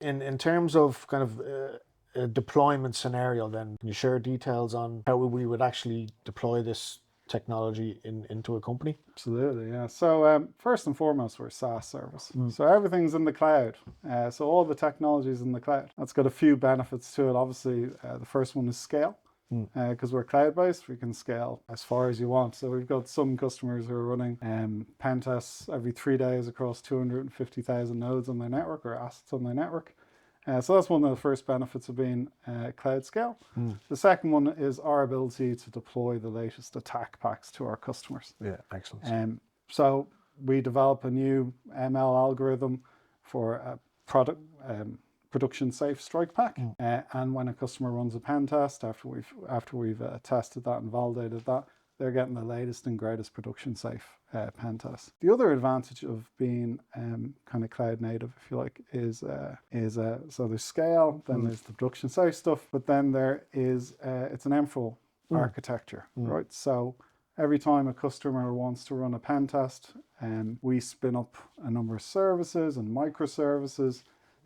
In terms of kind of a deployment scenario, then can you share details on how we would actually deploy this technology into a company? Absolutely, yeah. So first and foremost, we're a SaaS service. So everything's in the cloud. So all the technology is in the cloud. That's got a few benefits to it. Obviously, the first one is scale. Because we're cloud-based, we can scale as far as you want. So we've got some customers who are running pen tests every 3 days across 250,000 nodes on their network or assets on their network. So that's one of the first benefits of being cloud scale. The second one is our ability to deploy the latest attack packs to our customers. Yeah, excellent. So we develop a new ML algorithm for a production safe strike pack. And when a customer runs a pen test, after we've tested that and validated that, they're getting the latest and greatest production safe pen test. The other advantage of being kind of cloud native, if you like, is so there's scale, then there's the production safe stuff, but then there is it's an MFRL architecture, right? So every time a customer wants to run a pen test, we spin up a number of services and microservices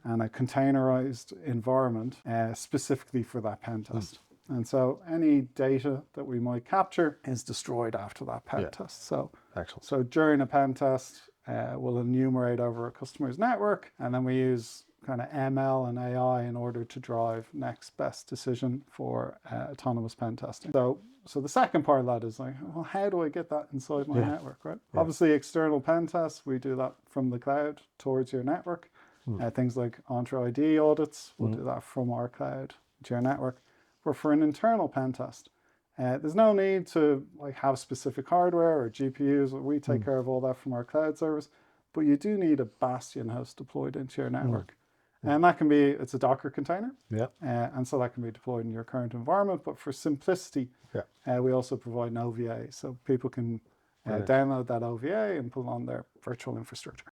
and a containerized environment specifically for that pen test. And so any data that we might capture is destroyed after that pen test. So, excellent. So during a pen test, we'll enumerate over a customer's network, and then we use kind of ML and AI in order to drive next best decision for autonomous pen testing. So the second part of that is like, well, how do I get that inside my network, right? Obviously, external pen tests, we do that from the cloud towards your network. Things like Entra ID audits, we'll do that from our cloud to your network. But for an internal pen test, there's no need to like have specific hardware or GPUs. We take care of all that from our cloud service, but you do need a bastion host deployed into your network. And that can be, it's a Docker container. And so that can be deployed in your current environment. But for simplicity, we also provide an OVA. So people can download that OVA and put it on their virtual infrastructure.